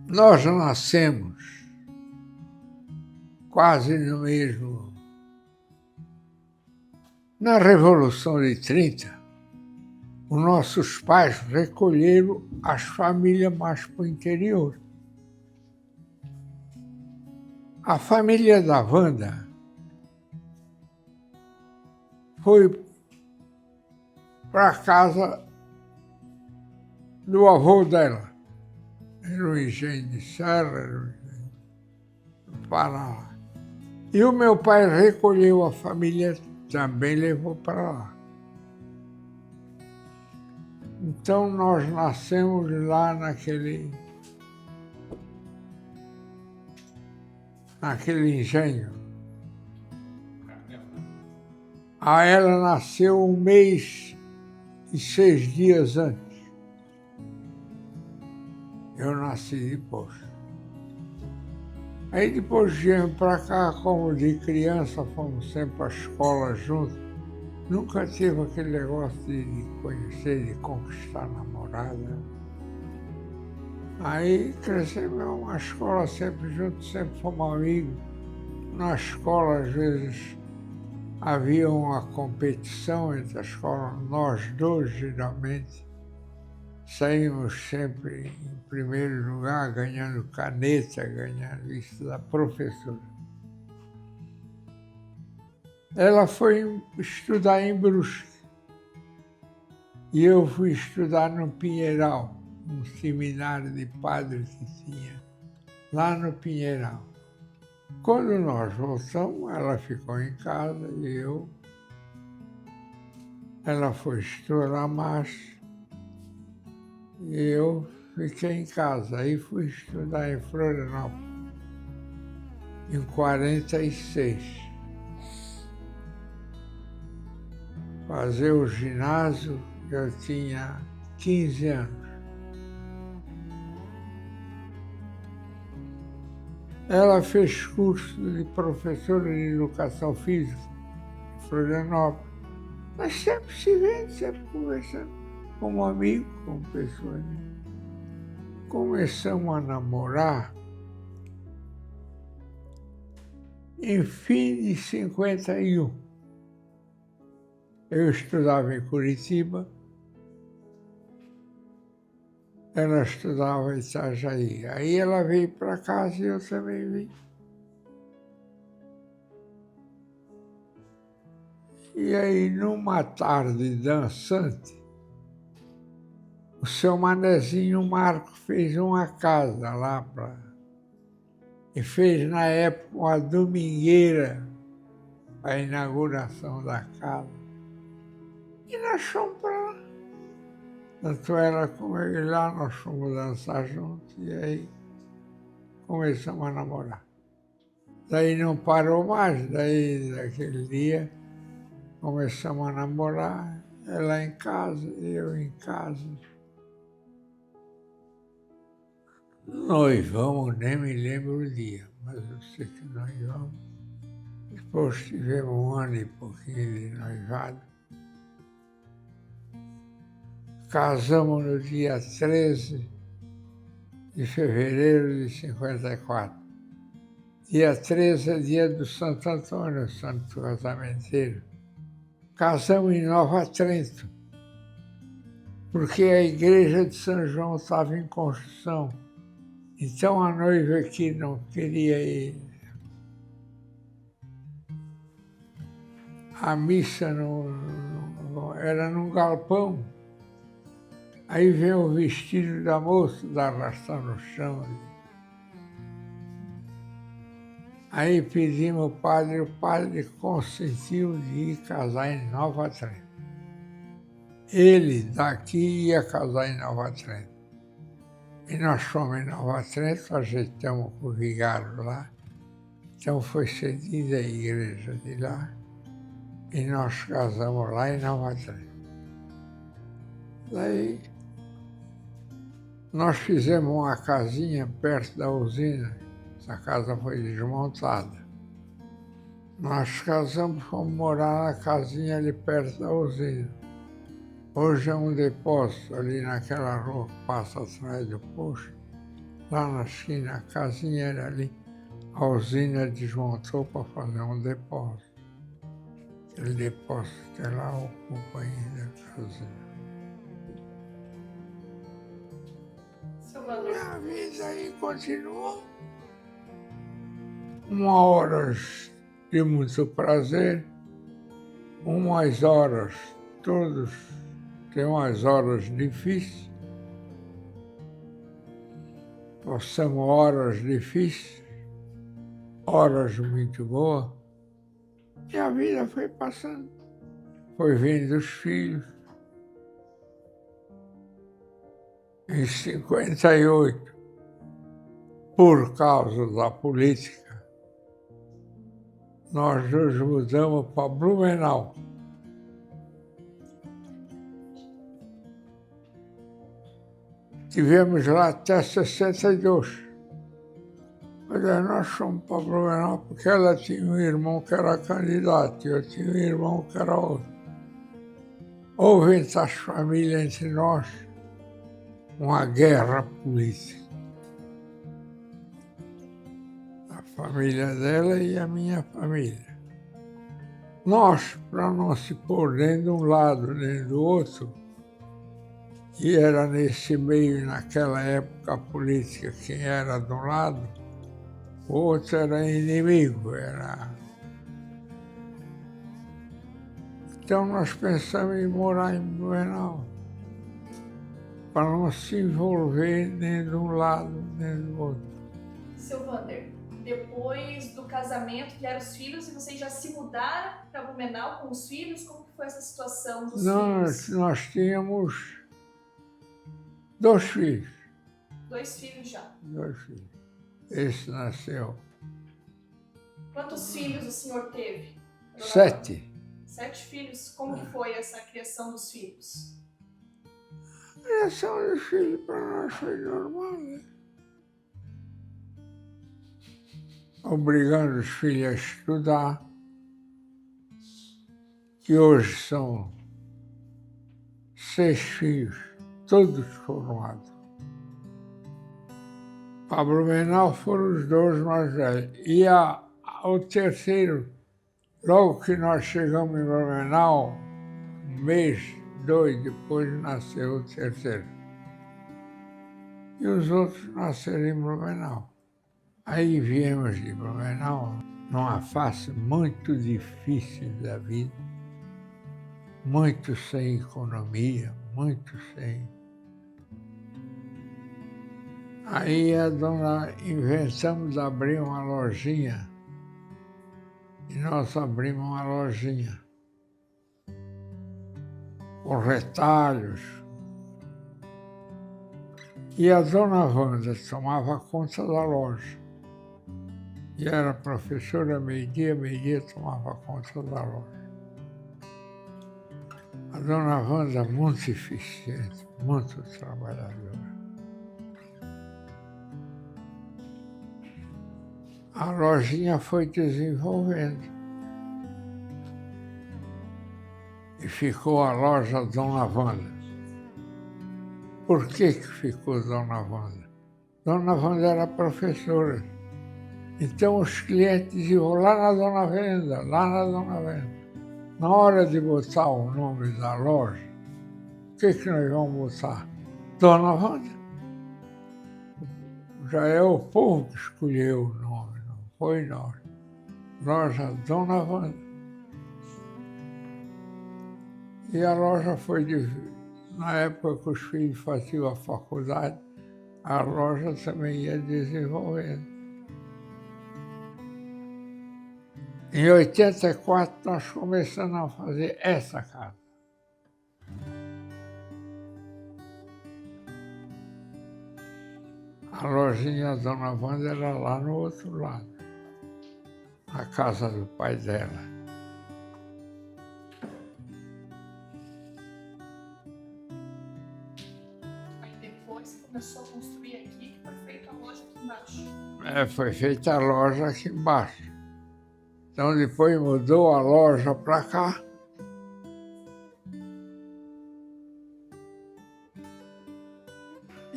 Nós nascemos quase no mesmo. Na Revolução de 30, os nossos pais recolheram as famílias mais para o interior. A família da Wanda foi para a casa do avô dela. Era o engenho de Serra, era o engenho do Paraná. E o meu pai recolheu a família, também levou para lá. Então nós nascemos lá naquele engenho. Aí ela nasceu 1 mês e 6 dias antes. Eu nasci depois. Aí depois viemos para cá, como de criança, fomos sempre para a escola juntos. Nunca tive aquele negócio de conhecer, de conquistar namorada. Aí crescemos uma escola sempre juntos, sempre fomos amigos. Na escola, às vezes, havia uma competição entre a escola, nós dois, geralmente, saímos sempre em primeiro lugar, ganhando caneta, ganhando isso da professora. Ela foi estudar em Brusque e eu fui estudar no Pinheiral, um seminário de padre que tinha lá no Pinheiral. Quando nós voltamos, ela ficou em casa e ela foi estudar mais e eu fiquei em casa. Aí fui estudar em Florianópolis, em 46. Fazer o ginásio, eu tinha 15 anos. Ela fez curso de professora de educação física em Florianópolis. Nós sempre se vendo, sempre conversando como amigo, como pessoa. Começamos a namorar em fim de 51. Eu estudava em Curitiba, ela estudava em Itajaí. Aí ela veio para casa e eu também vim. E aí, numa tarde dançante, o seu Manezinho Marco fez uma casa lá e fez, na época, uma domingueira para a inauguração da casa. E nós fomos para lá. Tanto ela como ele lá, nós fomos dançar juntos e aí começamos a namorar. Daí não parou mais, daí daquele dia começamos a namorar, ela em casa, eu em casa. Noivamos, nem me lembro o dia, mas eu sei que noivamos. Depois tivemos 1 ano e pouquinho de noivado. Casamos no dia 13 de fevereiro de 54. Dia 13 é dia do Santo Antônio, santo casamenteiro. Casamos em Nova Trento, porque a igreja de São João estava em construção. Então a noiva aqui não queria ir. A missa era num galpão. Aí vem o vestido da moça, da arrastar no chão. Aí pedimos ao padre, o padre consentiu de ir casar em Nova Trento. Ele daqui ia casar em Nova Trento. E nós fomos em Nova Trento, ajeitamos com o vigário lá. Então foi cedida a igreja de lá e nós casamos lá em Nova Trento. Daí nós fizemos uma casinha perto da usina. Essa casa foi desmontada. Nós casamos, fomos morar na casinha ali perto da usina. Hoje é um depósito ali naquela rua que passa atrás do posto. lá na esquina, a casinha era ali. A usina desmontou para fazer um depósito. Aquele depósito que lá ocupa ainda a usina. Minha vida aí continuou. Uma hora de muito prazer, umas horas, todos têm umas horas difíceis, passamos horas difíceis, horas muito boas, e a vida foi passando. Foi vindo os filhos. Em 58, por causa da política, nós nos mudamos para Blumenau. Tivemos lá até 62. Mas aí nós fomos para Blumenau porque ela tinha um irmão que era candidato e eu tinha um irmão que era outro. Houve entre as famílias, entre nós, uma guerra política. A família dela e a minha família. Nós, para não se pôr nem de um lado nem do outro, e era nesse meio, naquela época política, quem era de um lado, o outro era inimigo. Então nós pensamos em morar em Blumenau, para não se envolver nem de um lado nem do outro. Seu Wander, depois do casamento vieram os filhos e vocês já se mudaram para Blumenau com os filhos? Como que foi essa situação dos filhos? Nós tínhamos 2 filhos. 2 filhos já. 2 filhos. Esse nasceu. Quantos filhos o senhor teve? 7. 7 filhos. Como que foi essa criação dos filhos? A criação dos filhos para nós foi normal, né? Obrigando os filhos a estudar, que hoje são 6 filhos, todos formados. Para Blumenau foram os 2 mais velhos. E o terceiro, logo que nós chegamos em Blumenau, 1 mês, 2 depois, nasceu o terceiro. E os outros nasceram em Blumenau. Aí viemos de Blumenau, numa fase muito difícil da vida, muito sem economia, muito sem. Aí inventamos de abrir uma lojinha, e nós abrimos uma lojinha, com retalhos. E a dona Wanda tomava conta da loja. E era professora, meio-dia tomava conta da loja. A dona Wanda muito eficiente, muito trabalhadora. A lojinha foi desenvolvendo. E ficou a loja Dona Wanda. Por que ficou Dona Wanda? Dona Wanda era professora. Então os clientes iam lá na Dona Wanda, lá na Dona Wanda. Na hora de botar o nome da loja, o que nós vamos botar? Dona Wanda. Já é o povo que escolheu o nome, não foi nós. Loja Dona Wanda. E a loja foi, na época que os filhos faziam a faculdade, a loja também ia desenvolvendo. Em 84, nós começamos a fazer essa casa. A lojinha da Dona Wanda era lá no outro lado, na casa do pai dela. Aí depois começou a construir aqui, que foi feita a loja aqui embaixo. Foi feita a loja aqui embaixo. Então depois mudou a loja para cá.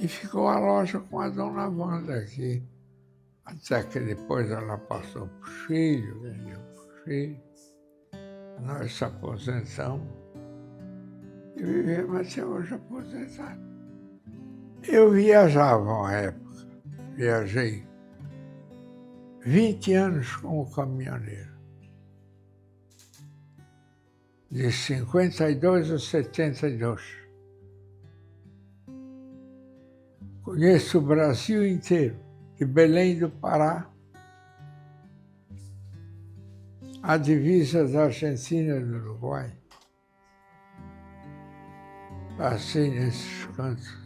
E ficou a loja com a dona Wanda aqui. Até que depois ela passou para os filhos, vendeu para os filhos. Nós se aposentamos e vivemos até hoje aposentados. Eu viajava uma época, viajei 20 anos como caminhoneiro. De 52 a 72. Conheço o Brasil inteiro, de Belém do Pará, a divisa da Argentina e do Uruguai. Assim, nesses cantos.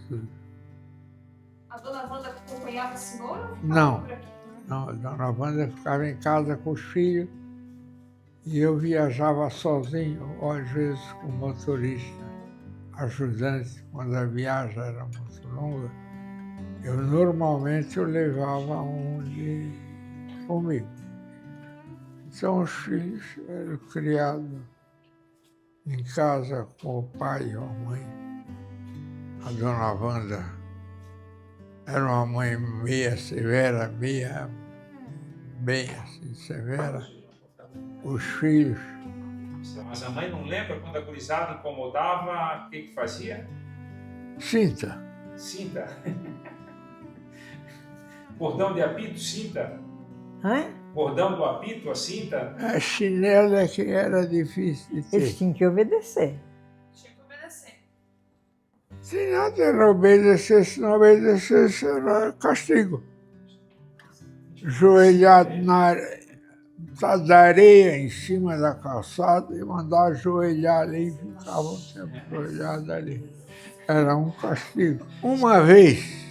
A dona Wanda acompanhava o senhor? Ou Não, por aqui? não, a dona Wanda ficava em casa com os filhos e eu viajava sozinho, ou às vezes com motorista, ajudante, quando a viagem era muito longa. Normalmente eu levava um comigo. Então os filhos eram criados em casa com o pai e a mãe. A dona Wanda era uma mãe meia severa, meia bem assim, severa. Os filhos. Mas a mãe não lembra quando a gurizada incomodava, o que fazia? Cinta. Cinta. Cordão de apito, cinta. Hã? Cordão do apito, a cinta. A chinela é que era difícil de Eles ter. tinham que obedecer. Tinha que obedecer. Se nada era obedecer, se não obedecesse era castigo. Joelhado da areia em cima da calçada e mandar ajoelhar ali e ficava um tempo ajoelhado ali. Era um castigo. Uma vez,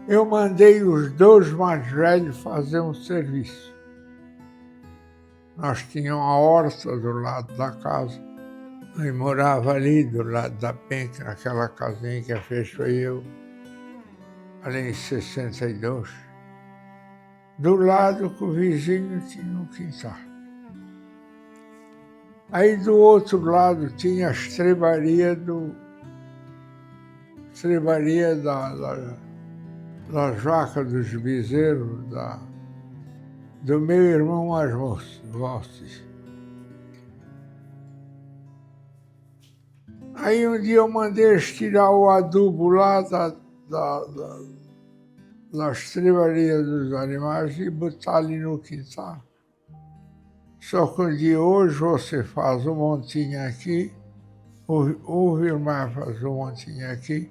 eu mandei os dois mais velhos fazer um serviço. Nós tínhamos uma horta do lado da casa. E morava ali do lado da penca, naquela casinha que fez foi eu, ali em 62. Do lado que o vizinho tinha um quintal. Aí do outro lado tinha a estrebaria das vacas dos bezerros do meu irmão mais moço, Valses. Aí um dia eu mandei eles tirar o adubo lá da estrebaria dos animais e botar ali no quintal. Só que um dia hoje você faz um montinho aqui, o irmão faz um montinho aqui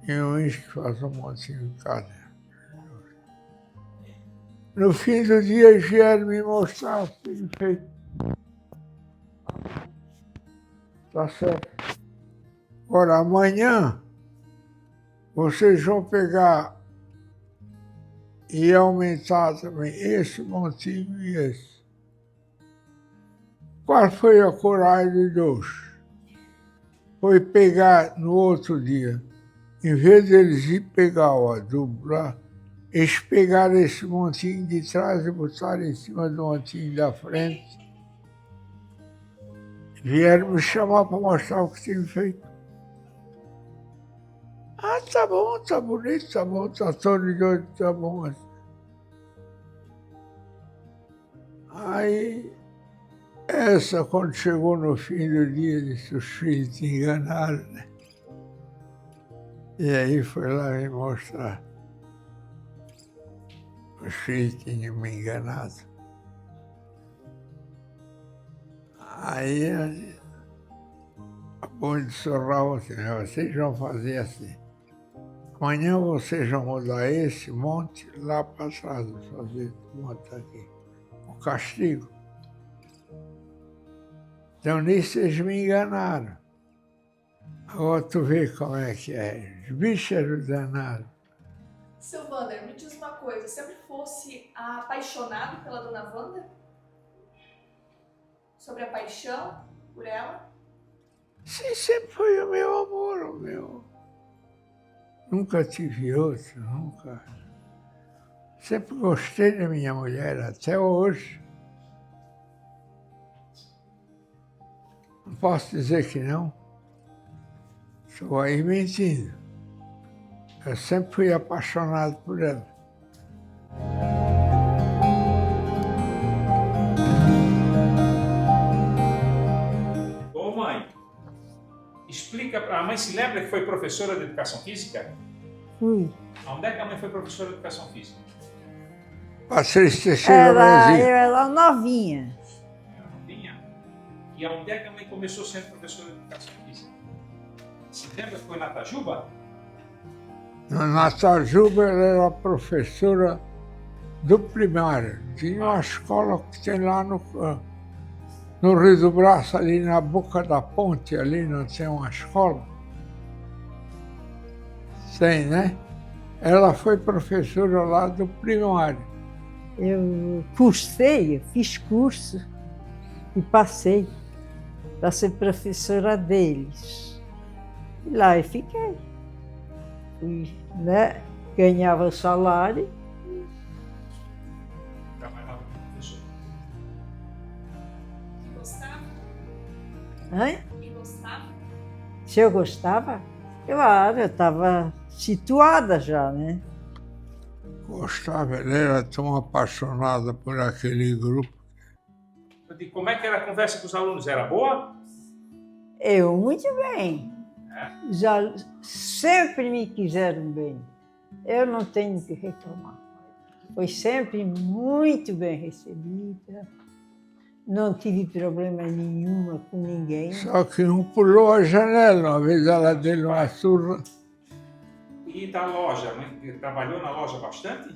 e o Isque faz um montinho em cada. No fim do dia eles vieram me mostrar assim feito. Tá certo. Agora, amanhã, vocês vão pegar e aumentar também esse montinho e esse. Qual foi a coragem de hoje? Foi pegar no outro dia, em vez de eles ir pegar o adubo lá, eles pegaram esse montinho de trás e botaram em cima do montinho da frente. Vieram me chamar para mostrar o que tinha feito. Ah, tá bom, tá bonito, tá bom, tá todo de olho, tá bom. Aí, essa, quando chegou no fim do dia, disse, os filhos te enganaram, né? E aí foi lá me mostrar. Os filhos tinham me enganado. Aí, a boa de Sorral, assim, vocês vão fazer assim. Amanhã vocês vão mudar esse monte lá para trás, fazer o monte aqui. O castigo. Então nisso eles me enganaram. Agora tu vê como é que é. Os bichos eram danados. Seu Wander, me diz uma coisa, sempre fosse apaixonado pela dona Wanda? Sobre a paixão por ela? Sim, sempre foi o meu amor, o meu. Nunca tive outro, nunca. Sempre gostei da minha mulher, até hoje. Não posso dizer que não. Estou aí mentindo. Eu sempre fui apaixonado por ela. Ô mãe, explica para a mãe, se lembra que foi professora de educação física? Fui. Onde é que a mãe foi professora de educação física? Patrícia Teixeira Eu Brasil. era novinha. Ela não vinha. E onde é que a mãe começou sendo professora de educação física? Se lembra que foi na Tajuba? No Natajuba ela era professora do primário. Tinha uma escola que tem lá no Rio do Braço, ali na boca da ponte, ali não tem uma escola? Tem, né? Ela foi professora lá do primário. Eu cursei, eu fiz curso e passei para ser professora deles. E lá eu fiquei. E, né, ganhava o salário. Trabalhava como professora. Gostava? Hein? E gostava? Se eu gostava, claro, eu estava situada já, né? Gostava, ela era tão apaixonada por aquele grupo. Eu digo, como é que era a conversa com os alunos? Era boa? Eu, muito bem. Já sempre me quiseram bem. Eu não tenho que reclamar. Foi sempre muito bem recebida. Não tive problema nenhuma com ninguém. Só que um pulou a janela, uma vez ela deu uma surra. E da loja, mãe, trabalhou na loja bastante?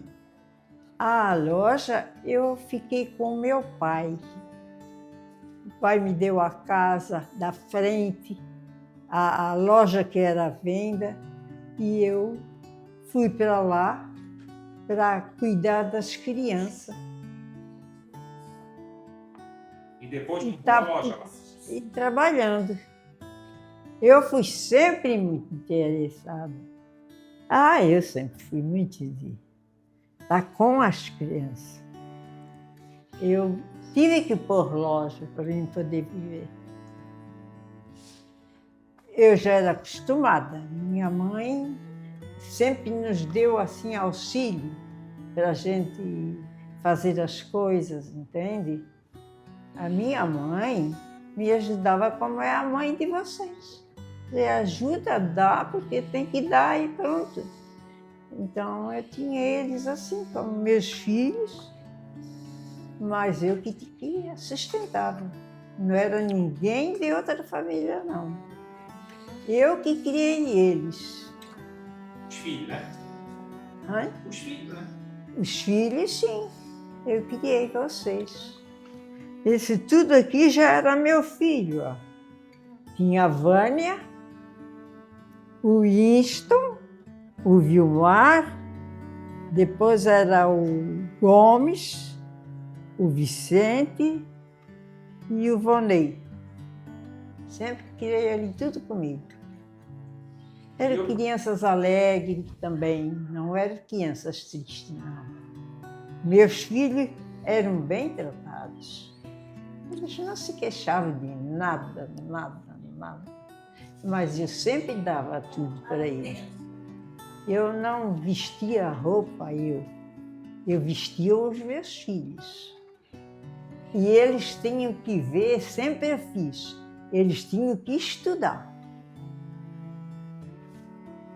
A loja, eu fiquei com meu pai. O pai me deu a casa da frente, a loja que era à venda, e eu fui para lá para cuidar das crianças. E depois E montou a tá- loja lá. E trabalhando. Eu fui sempre muito interessada. Eu sempre fui muito de estar com as crianças. Eu tive que pôr loja para mim poder viver. Eu já era acostumada. Minha mãe sempre nos deu assim auxílio para a gente fazer as coisas, entende? A minha mãe me ajudava como é a mãe de vocês. Você ajuda a dar porque tem que dar e pronto. Então eu tinha eles assim como meus filhos, mas eu que sustentava. Não era ninguém de outra família, não. Eu que criei eles. Os filhos, né? Hã? Os filhos, né? Os filhos, sim. Eu criei vocês. Esse tudo aqui já era meu filho. Ó. Tinha a Vânia, o Winston, o Vilmar, depois era o Gomes, o Vicente e o Vonei. Sempre criei ali tudo comigo. Eram crianças alegres também, não eram crianças tristes, não. Meus filhos eram bem tratados. Eles não se queixavam de nada. Mas eu sempre dava tudo para eles. Eu não vestia roupa, eu vestia os meus filhos. E eles tinham que ver, sempre eu fiz, eles tinham que estudar.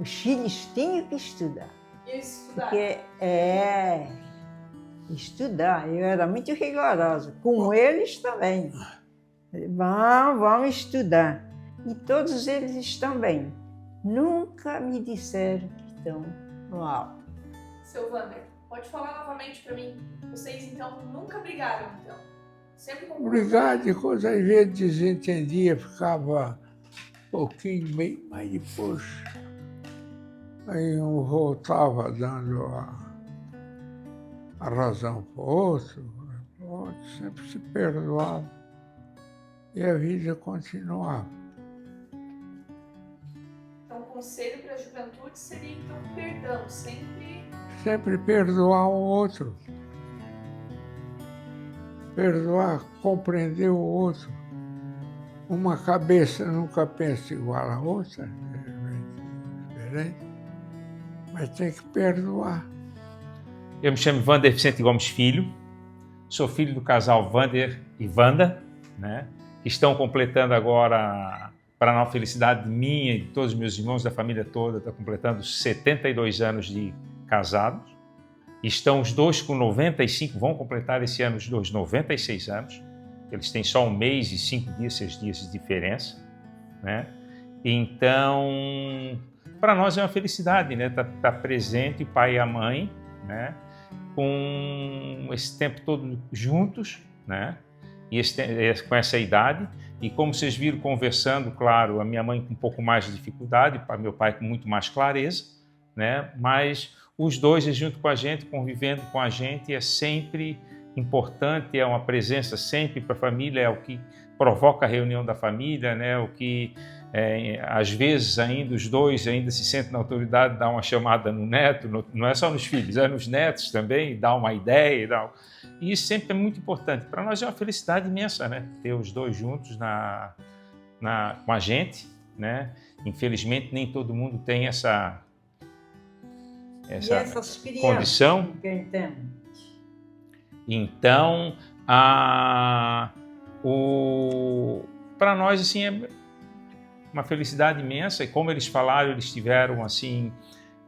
Os filhos tinham que estudar. E estudar? Porque, estudar. Eu era muito rigorosa, com eles também. Vamos estudar. E todos eles estão bem. Nunca me disseram que estão mal. Seu Wander, pode falar novamente para mim. Vocês, então, nunca brigaram, então? Sempre com Obrigado, quando às vezes desentendia, ficava um pouquinho meio, mas depois aí um voltava dando a razão para o outro sempre se perdoava e a vida continuava. Então, o conselho para a juventude seria, então, perdão, Sempre perdoar o outro. Perdoar, compreender o outro. Uma cabeça nunca pensa igual à outra, é diferente. Mas tem que perdoar. Eu me chamo Wander Vicente Gomes Filho, sou filho do casal Wander e Wanda, né, que estão completando agora, para a felicidade minha e de todos os meus irmãos, da família toda, está completando 72 anos de casados. Estão os dois com 95, vão completar esse ano os dois 96 anos. Eles têm só 1 mês e 5 dias, 6 dias de diferença, né? Então, para nós é uma felicidade, né? Tá presente o pai e a mãe, né? Com esse tempo todo juntos, né? E com essa idade. E como vocês viram conversando, claro, a minha mãe com um pouco mais de dificuldade, meu pai com muito mais clareza, né? Mas os dois junto com a gente, convivendo com a gente, é sempre importante, é uma presença sempre para a família, é o que provoca a reunião da família, né? O que às vezes ainda os dois ainda se sentem na autoridade de dar uma chamada no neto, não é só nos filhos, é nos netos também, dar uma ideia, e isso sempre é muito importante. Para nós é uma felicidade imensa, né? Ter os dois juntos com a gente, né? Infelizmente nem todo mundo tem essa condição. Quem tem? Então, para nós assim é uma felicidade imensa, e como eles falaram, eles tiveram assim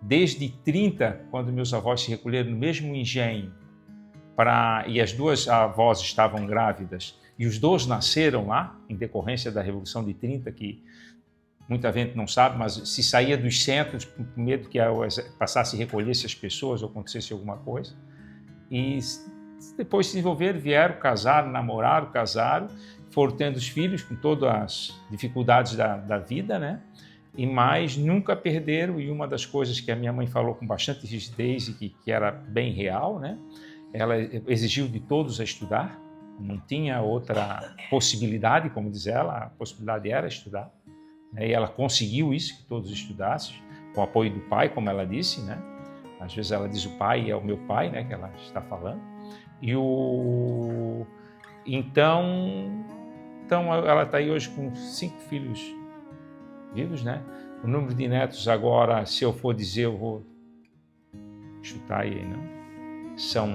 desde 30, quando meus avós se recolheram no mesmo engenho, e as duas avós estavam grávidas, e os dois nasceram lá, em decorrência da Revolução de 30, que muita gente não sabe, mas se saía dos centros com medo que passasse e recolhesse as pessoas ou acontecesse alguma coisa. E depois se desenvolveram, vieram, casaram, namoraram, casaram, foram tendo os filhos com todas as dificuldades da vida, né? E mais nunca perderam, e uma das coisas que a minha mãe falou com bastante rigidez e que era bem real, né? Ela exigiu de todos a estudar, não tinha outra possibilidade, como diz ela, a possibilidade era estudar. E ela conseguiu isso, que todos estudassem, com o apoio do pai, como ela disse, né? Às vezes ela diz o pai é o meu pai, né? Que ela está falando. Então ela está aí hoje com 5 filhos vivos, né? O número de netos agora, se eu for dizer, eu vou chutar aí, não? São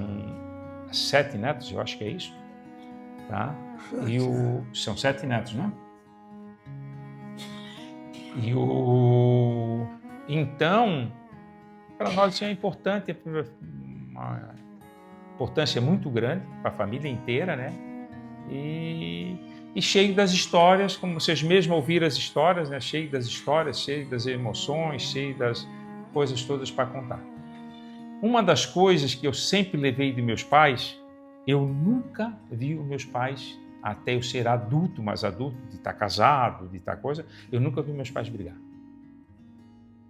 7 netos, eu acho que é isso, tá? São 7 netos, né? Então, para nós isso é importante, uma importância muito grande para a família inteira, né? E cheio das histórias, como vocês mesmos ouviram as histórias, né? Cheio das histórias, cheio das emoções, cheio das coisas todas para contar. Uma das coisas que eu sempre levei de meus pais, eu nunca vi os meus pais, até eu ser adulto, mais adulto, de estar casado, de estar coisa, eu nunca vi meus pais brigar.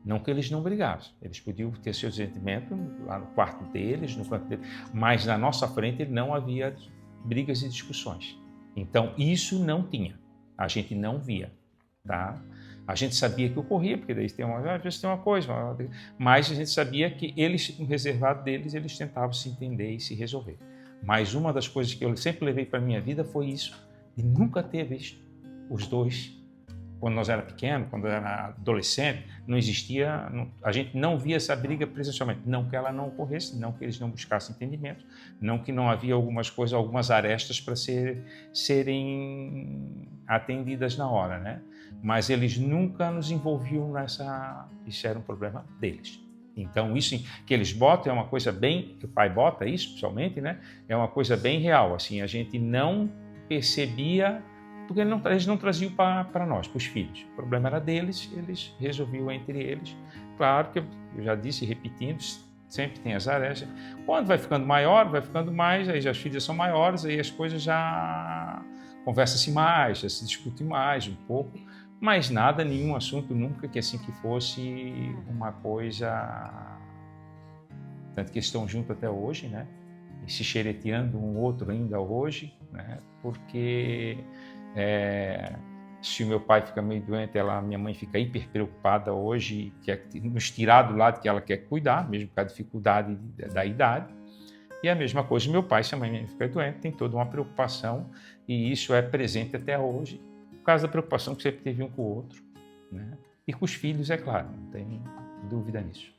Não que eles não brigassem, eles podiam ter seus sentimentos lá no quarto deles, no canto deles, mas na nossa frente não havia brigas e discussões. Então isso não tinha, a gente não via, tá? A gente sabia que ocorria, porque daí às vezes tem uma coisa, mas a gente sabia que eles, no reservado deles, eles tentavam se entender e se resolver. Mas uma das coisas que eu sempre levei para a minha vida foi isso, de nunca ter visto os dois. Quando nós era pequeno, quando era adolescente, não existia, a gente não via essa briga presencialmente. Não que ela não ocorresse, não que eles não buscassem entendimento, não que não havia algumas coisas, algumas arestas para serem atendidas na hora, né? Mas eles nunca nos envolviam isso era um problema deles. Então isso que eles botam é uma coisa bem, que o pai bota isso, principalmente, né? É uma coisa bem real, assim, a gente não percebia, porque eles não traziam para nós, para os filhos. O problema era deles, eles resolviam entre eles. Claro que eu já disse, repetindo, sempre tem as arestas. Quando vai ficando maior, vai ficando mais, aí as filhas são maiores, aí as coisas já conversa-se mais, já se discute mais um pouco, mas nada, nenhum assunto nunca que assim que fosse uma coisa... Tanto que eles estão juntos até hoje, né? E se xereteando um outro ainda hoje, né? Porque se o meu pai fica meio doente, minha mãe fica hiper preocupada hoje, quer nos tirar do lado que ela quer cuidar, mesmo com a dificuldade da idade. E a mesma coisa, meu pai, se a mãe fica doente, tem toda uma preocupação, e isso é presente até hoje, por causa da preocupação que sempre teve um com o outro, né? E com os filhos, é claro, não tem dúvida nisso.